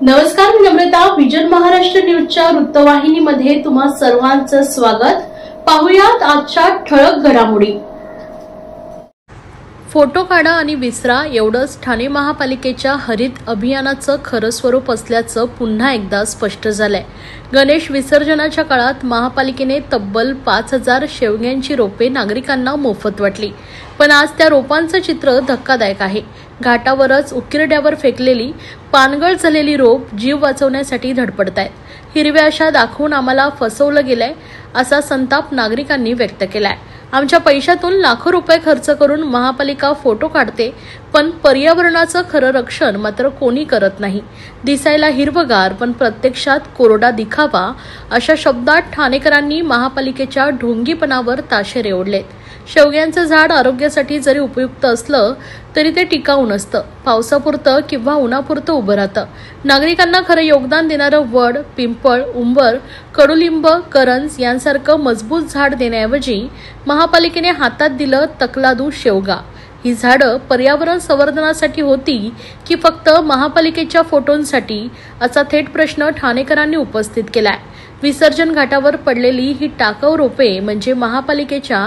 नमस्कार, मी नम्रता. विजन महाराष्ट्र न्यूजच्या वृत्तवाहिनीमध्ये तुम्हा सर्वांचं स्वागत. पाहुयात आजच्या ठळक घडामोडी. फोटो काढा आणि विसरा एवढंच ठाणे महापालिकेच्या हरित अभियानाचं खरं स्वरूप असल्याचं पुन्हा एकदा स्पष्ट झालंय. गणेश विसर्जनाच्या काळात महापालिकेने तब्बल 5,000 शेवग्यांची रोपे नागरिकांना मोफत वाटली. पण आज त्या रोपांचं चित्र धक्कादायक आहे. घाटावरच उकिरड्यावर फेकलेली पानगळ झालेली रोप जीव वाचवण्यासाठी धडपडतायत. हिरव्या आशा दाखवून आम्हाला फसवलं गेलंय असा संताप नागरिकांनी व्यक्त केलाय. आमच्या पैशातून लाखो रुपये खर्च करून महापालिका फोटो काढते, पण पर्यावरणाचं खरं रक्षण मात्र कोणी करत नाही. दिसायला हिरवगार पण प्रत्यक्षात कोरडा दिखावा अशा शब्दात ठाणेकरांनी महापालिकेच्या ढोंगीपणावर ताशेरे ओढलेत. शेवग्यांचं झाड आरोग्यासाठी जरी उपयुक्त असलं तरी ते टिकाऊ नसतं. पावसापुरतं किंवा उन्हापुरतं उभं राहतं. नागरिकांना खरं योगदान देणारं वड, पिंपळ, उंबर, कडुलिंब, करंज यांसारखं मजबूत झाड देण्याऐवजी महापालिकेने हातात दिलं तकलादू शेवगा. ही झाडं पर्यावरण संवर्धनासाठी होती की फक्त महापालिकेच्या फोटोंसाठी असा थेट प्रश्न ठाणेकरांनी उपस्थित केलाय. विसर्जन घाटावर पडलेली ही टाकाऊ रोपे म्हणजे महापालिकेच्या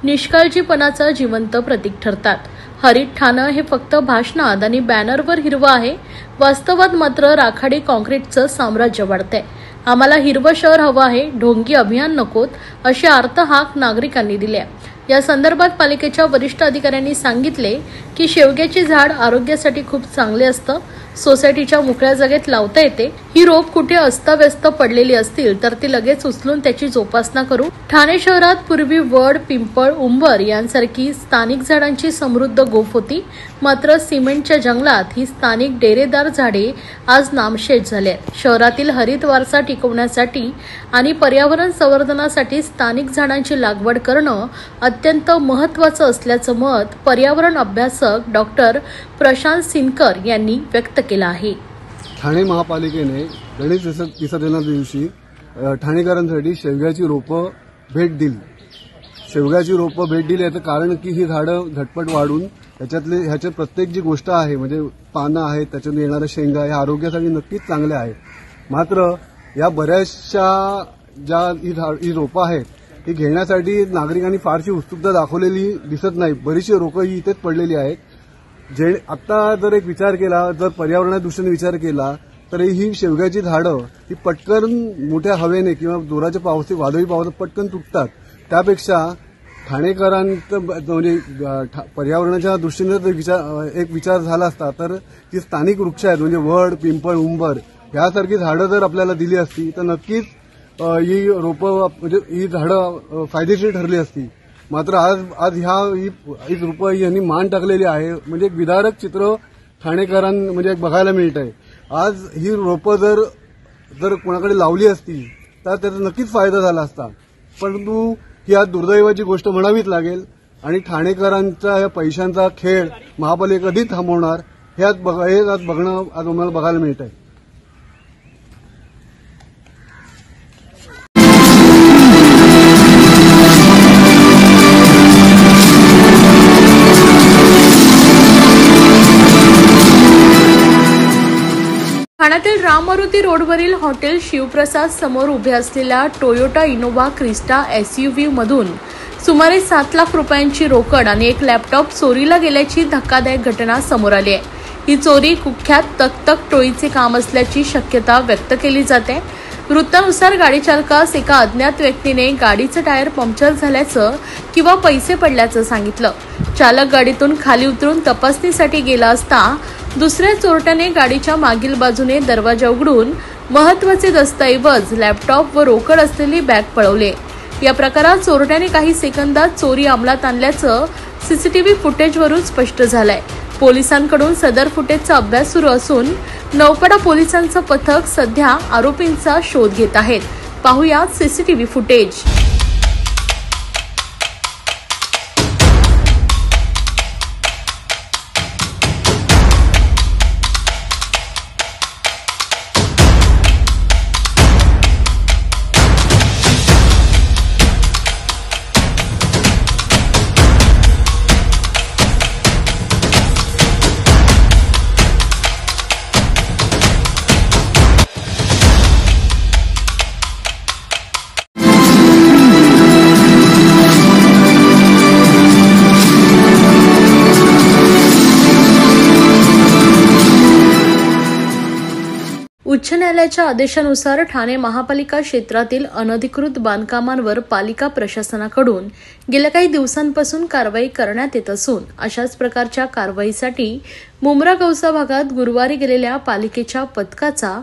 निष्काळजीपणाचं जिवंत प्रतीक ठरतात. हरित ठाणं हे फक्त भाषणात आणि बॅनरवर हिरवं आहे, वास्तवात मात्र राखाडी काँक्रीटचं साम्राज्य वाढतंय. आम्हाला हिरवं शहर हवं आहे, ढोंगी अभियान नकोत अशी अर्थहाक नागरिकांनी दिली. या संदर्भात पालिकेच्या वरिष्ठ अधिकाऱ्यांनी सांगितले की शेवग्याची झाड आरोग्यासाठी खूप चांगले असतं. सोसायटीच्या मोकळ्या जागेत लावता येते. ही रोप कुठे अस्ताव्यस्त पडलेली असतील तर ती लगेच उचलून त्याची जोपासना करू. ठाणे शहरात पूर्वी वड, पिंपळ, उंबर यांसारखी स्थानिक झाडांची समृद्ध गोफ होती. मात्र सिमेंटच्या जंगलात ही स्थानिक डेरेदार झाडे आज नामशेष झाले आहेत. शहरातील हरित वारसा टिकवण्यासाठी आणि पर्यावरण संवर्धनासाठी स्थानिक झाडांची लागवड करणं अत्यंत महत्त्वाचं असल्याचं मत पर्यावरण अभ्यासक डॉक्टर प्रशांत सिनकर यांनी व्यक्त केलं आहे. ठाणे महापालिकेने गणेश विसर्जनाच्या दिवशी ठाणेकरांसाठी शेवग्याची रोपं भेट दिली. शेवग्याची रोपं भेट दिली याचं कारण की ही झाडं झटपट वाढून ह्याच्यात प्रत्येक जी गोष्ट आहे म्हणजे पानं आहेत, त्याच्यातून येणाऱ्या शेंगा या आरोग्यासाठी नक्कीच चांगल्या आहेत. मात्र या बऱ्याचशा ज्या ही रोपं आहेत ही घेण्यासाठी नागरिकांनी फारशी उत्सुकता दाखवलेली दिसत नाही. बरीचशी रोपं ही इथेच पडलेली आहेत. आता जर एक विचार केला, जर पर्यावरणाच्या दृष्टीने विचार केला तर ही शेवग्याची झाडं ही पटकन मोठ्या हवेने किंवा जोराच्या वादळी पावसात पटकन तुटतात. त्यापेक्षा ठाणेकरांचं म्हणजे पर्यावरणाच्या दृष्टीने जर एक विचार झाला असता तर जी स्थानिक वृक्ष आहेत म्हणजे वड, पिंपळ, उंबर यासारखी झाडं जर आपल्याला दिली असती तर नक्कीच ही रोपं म्हणजे ही झाडं फायदेशीर ठरली असती. मात्र आज ही रोपं यांनी मान टाकलेली आहे. म्हणजे एक विदारक चित्र ठाणेकरांना एक बघायला मिळत आहे. आज ही रोपं जर कोणाकडे लावली असती तर त्याचा नक्कीच फायदा झाला असता. परंतु ही आज दुर्दैवाची गोष्ट म्हणावीच लागेल आणि ठाणेकरांचा या पैशांचा खेळ महापालिका कधी थांबवणार हे आज बघणं आम्हाला बघायला मिळत आहे. ठाण्यातील राम मारुती रोडवरील हॉटेल शिवप्रसाद समोर उभे असलेल्या टोयोटा इनोव्हा क्रिस्टा SUV मधून सुमारे 7 लाख रुपयांची रोकड आणि एक लॅपटॉप चोरीला गेल्याची धक्कादायक घटना समोर आली आहे. ही चोरी कुख्यात तक टोळीचे काम असल्याची शक्यता व्यक्त केली जाते. वृत्तानुसार गाडी चालकास एका अज्ञात व्यक्तीने गाडीचं टायर पंक्चर झाल्याचं किंवा पैसे पडल्याचं सांगितलं. चालक गाडीतून खाली उतरून तपासणीसाठी गेला असता दुसऱ्या चोरट्याने गाडीच्या मागील बाजूने दरवाजा उघडून महत्त्वाचे दस्तऐवज, लॅपटॉप व रोकड असलेली बॅग पळवले. या प्रकारात चोरट्याने काही सेकंदात चोरी अंमलात आणल्याचं CCTV फुटेजवरून स्पष्ट झालंय. पोलिसांकडून सदर फुटेजचा अभ्यास सुरू असून नौपाडा पोलिसांचं पथक सध्या आरोपींचा शोध घेत आहेत. पाहुयात CCTV फुटेज. उच्च न्यायालयाच्या आदेशानुसार ठाणे महापालिका क्षेत्रातील अनधिकृत बांधकामांवर पालिका प्रशासनाकडून गेल्या काही दिवसांपासून कारवाई करण्यात येत असून अशाच प्रकारच्या कारवाईसाठी मुंब्रा कौसा भागात गुरुवारी गेलेल्या पालिकेच्या पथकाचा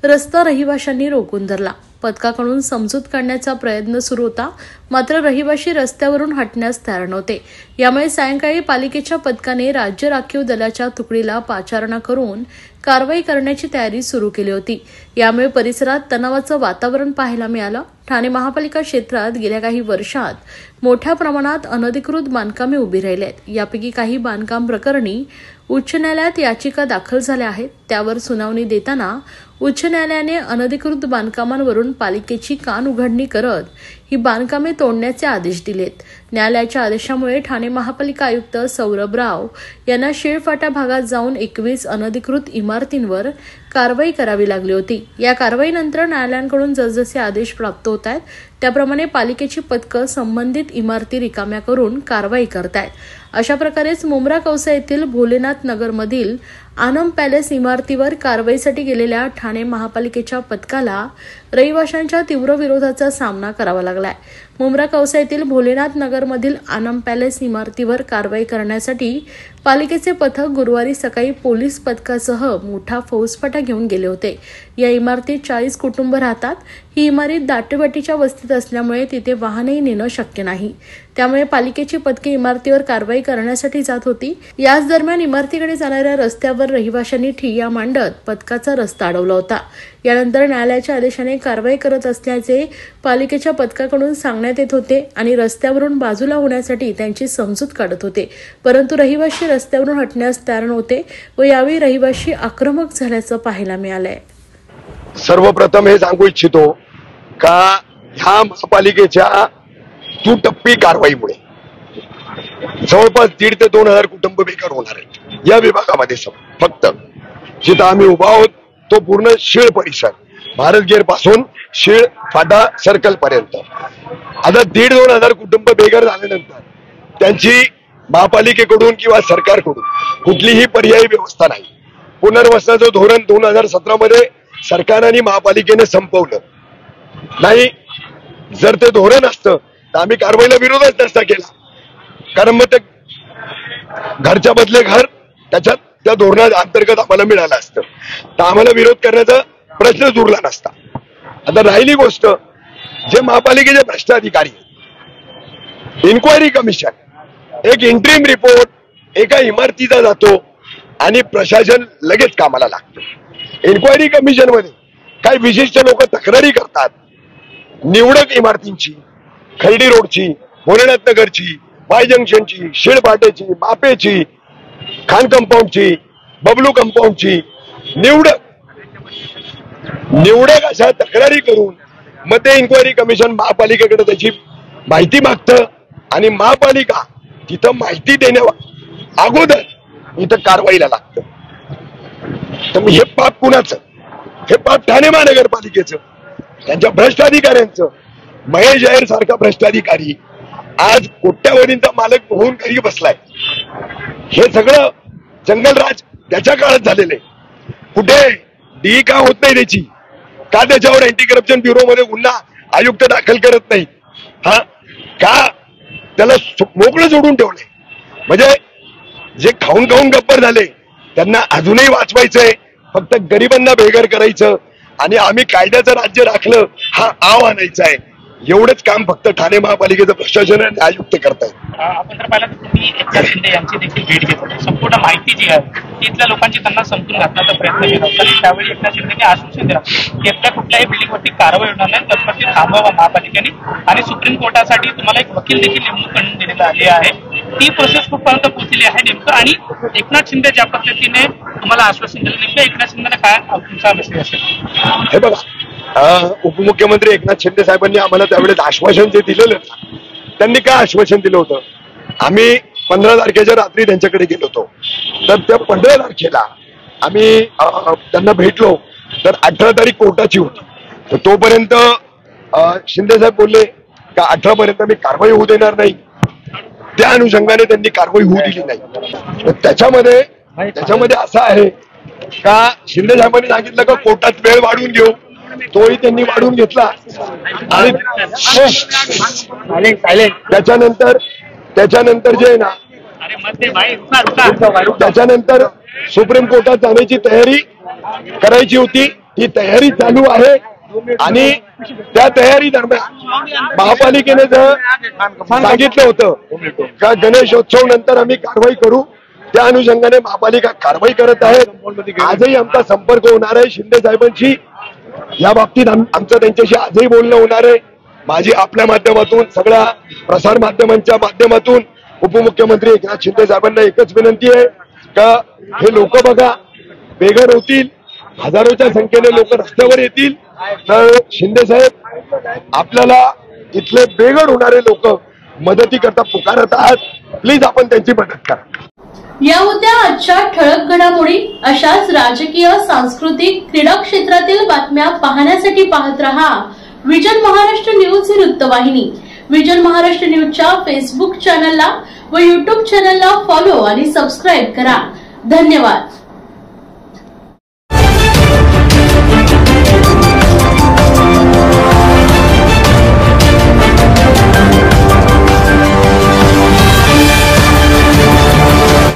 रस्ता रहिवाशांनी रोखून धरला। पथकाकडून समजूत काढण्याचा प्रयत्न सुरू होता, मात्र रहिवाशी रस्त्यावरून हटण्यास तयार नव्हते। यामुळे सायंकाळी पालिकेच्या पथकाने राज्य राखीव दलाच्या तुकडीला पाचारणा करून कारवाई करण्याची तयारी सुरू केली होती। यामुळे परिसरात तणावाचं वातावरण पाहायला मिळालं। ठाणे महापालिका क्षेत्रात गेल्या काही वर्षात मोठ्या प्रमाणात अनधिकृत बांधकामे उभी राहिली आहेत। यापैकी काही बांधकाम प्रकरणी उच्च न्यायालयात याचिका दाखल झाल्या आहेत। त्यावर सुनावणी देताना उच्च न्यायालयाने अनधिकृत बांधकामांवरून पालिकेची कान उघडणी करत ही बांधकामे तोडण्याचे आदेश दिलेत। न्यायालयाच्या आदेशामुळे ठाणे महापालिका आयुक्त सौरभ राव यांना शिळफाटा भागात जाऊन 21 अनधिकृत इमारतींवर कारवाई करावी लागली होती। या कारवाईनंतर न्यायालयाकडून जसजसे आदेश प्राप्त होत आहेत त्याप्रमाणे पालिकेची पथकं संबंधित इमारती रिकाम्या करून कारवाई करत आहेत। अशा प्रकारेच मुंब्रा कौसा येथील भोलेनाथ नगरमधील आनम पॅलेस इमारतीवर कारवाईसाठी गेलेल्या ठाणे महापालिकेच्या पथकाला रहिवाशांच्या तीव्र विरोधाचा सामना करावा लागलाय। मुंब्रा कौसा येथील भोलेनाथ नगरमधील आनम पॅलेस इमारतीवर कारवाई करण्यासाठी पालिकेचे पथक गुरुवारी सकाळी पोलीस पथकासह मोठा फौजफाटा घेऊन गेले होते। या इमारतीत 40 कुटुंब राहतात। ही इमारत दाटेवाटीच्या वस्तीत असल्यामुळे तिथे वाहनही नेणं शक्य नाही। त्यामुळे पालिकेची पथके इमारतीवर कारवाई करण्यासाठी जात होती। याच दरम्यान इमारतीकडे जाणाऱ्या रस्त्यावर रहिवाशांनी ठिय्या मांडत पथकाचा रस्ता अडवला होता। यानंतर न्यायालयाच्या आदेशाने कारवाई करत असल्याचे पालिकेच्या पथकाकडून सांगण्यात येत होते आणि रस्त्यावरून बाजूला होण्यासाठी त्यांची समजूत काढत होते, परंतु रहिवाशी रस्त्यावरून हटण्यास तयार नव्हते व यावेळी रहिवाशी आक्रमक झाल्याचं पाहायला मिळालंय। सर्वप्रथम हे सांगू इच्छितो का ह्या महापालिकेच्या दुटप्पी कारवाईमुळे जवळपास 1,500 ते 2,000 कुटुंब बेकार होणार आहेत या विभागामध्ये। फक्त जिथं आम्ही उभा आहोत तो पूर्ण शीळ परिसर, भारत गेट पासून शीळ फाटा सर्कल पर्यंत आता 1,500-2,000 कुटुंब बेघर झाल्यानंतर त्यांची महापालिकेकडून किंवा सरकारकडून कुठलीही पर्यायी व्यवस्था नाही। पुनर्वसनाचं धोरण 2017 मध्ये सरकार आणि महापालिकेने संपवलं नाही। जर ते धोरण असतं तर आम्ही कारवाईला विरोधच नसता केला, कारण मग ते घरच्या बदले घर त्याच्यात त्या धोरणाअंतर्गत आम्हाला मिळालं असतं, तर आम्हाला विरोध करण्याचा प्रश्नच उरला नसता। आता राहिली गोष्ट, जे महापालिकेचे भ्रष्ट अधिकारी, इन्क्वायरी कमिशन, एक इंटरिम रिपोर्ट एका इमारतीचा जातो आणि प्रशासन लगेच कामाला लागतं। इन्क्वायरी कमिशन मध्ये काही विशिष्ट लोक तक्रारी करतात निवडक इमारतींची, खैडी रोडची, भोलेनाथ नगरची, वाय जंक्शनची, शिळपाट्याची, मापेची, खान कंपाऊंडची, बबलू कंपाऊंडची, निवडक अशा तक्रारी करून मग ते इन्क्वायरी कमिशन महापालिकेकडे त्याची माहिती मागतं आणि महापालिका तिथं माहिती देण्या अगोदर इथं कारवाईला लागतं। तर हे पाप कुणाचं? हे पाप ठाणे महानगरपालिकेचं, त्यांच्या भ्रष्ट अधिकाऱ्यांचं। महेश जाहीर सारखा भ्रष्ट अधिकारी आज कोट्यावधींचा मालक होऊन घरी बसलाय। हे सगळं जंगलराज त्याच्या काळात झालेले। कुठे डी का होत नाही त्याची? का त्याच्यावर अँटी करप्शन ब्युरो मध्ये गुन्हा आयुक्त दाखल करत नाही? हा का त्याला मोकळं सोडून ठेवले? म्हणजे जे खाऊन खाऊन गप्पर झाले त्यांना अजूनही वाचवायचंय, फक्त गरिबांना बेघर करायचं आणि आम्ही कायद्याचं राज्य राखलं हा आव आणायचा आहे। एवढंच काम फक्त ठाणे महापालिकेचं प्रशासन आणि आयुक्त करतायत। आपण जर पाहिलं तर तुम्ही एकनाथ शिंदे यांची देखील भेट घेत होते। संपूर्ण माहिती जी आहे ती इथल्या लोकांची त्यांना समजून घालण्याचा प्रयत्न केला होता आणि त्यावेळी एकनाथ शिंदेने आश्वासन दिलं की इथल्या कुठल्याही बिल्डिंगवरती कारवाई होणार नाही, तत्पर थांबवा महापालिकेने आणि सुप्रीम कोर्टासाठी तुम्हाला एक वकील देखील नेमणूक करून दिलेला आली आहे। ती प्रोसेस कुठपर्यंत पोहोचली आहे नेमकं, आणि एकनाथ शिंदे ज्या पद्धतीने तुम्हाला आश्वासन दिलं नेमकं एकनाथ शिंदेला काय तुमचा मेसेज असेल? हे बघा, उपमुख्यमंत्री एकनाथ शिंदे साहेबांनी आम्हाला त्यावेळेस आश्वासन जे दिलेलं, त्यांनी काय आश्वासन दिलं होतं? आम्ही 15 तारखेच्या रात्री त्यांच्याकडे गेलो होतो, तर त्या 15 तारखेला आम्ही त्यांना भेटलो तर 18 तारीख कोर्टाची होती। तर तोपर्यंत शिंदे साहेब बोलले का 18 पर्यंत मी कारवाई होऊ देणार नाही। त्या अनुषंगाने त्यांनी कारवाई होऊ दिली नाही। त्याच्यामध्ये असं आहे का शिंदे साहेबांनी सांगितलं का कोर्टात वेळ वाढवून घेऊ, तोही त्यांनी वाढवून घेतला आणि त्याच्यानंतर जे आहे ना, त्याच्यानंतर सुप्रीम कोर्टात जाण्याची तयारी करायची होती, ती तयारी चालू आहे आणि त्या तयारी दरम्यान महापालिकेने जर सांगितलं होतं का गणेशोत्सव नंतर आम्ही कारवाई करू, त्या अनुषंगाने महापालिका कारवाई करत आहे. आजही आमचा संपर्क होणार आहे शिंदे साहेबांशी, या बाबतीत आमचं त्यांच्याशी आजही बोलणं होणार आहे. माझी आपल्या माध्यमातून, सगळ्या प्रसार माध्यमांच्या माध्यमातून उपमुख्यमंत्री एकनाथ शिंदे साहेबांना एकच विनंती आहे का हे लोक बघा बेघर होतील, हजारोच्या संख्येने लोक रस्त्यावर येतील, तर शिंदे साहेब आपल्याला इथले बेघर होणारे लोक मदती करता पुकारत आहात, प्लीज आपण त्यांची मदत करा. या होत्या आजच्या ठळक घडामोडी. अशाच राजकीय, सांस्कृतिक, क्रीडा क्षेत्रातील बातम्या पाहण्यासाठी पाहत रहा विजन महाराष्ट्र न्यूज ही वृत्तवाहिनी. विजन महाराष्ट्र न्यूजच्या फेसबुक चॅनलला व युट्यूब चॅनलला फॉलो आणि सबस्क्राईब करा. धन्यवाद.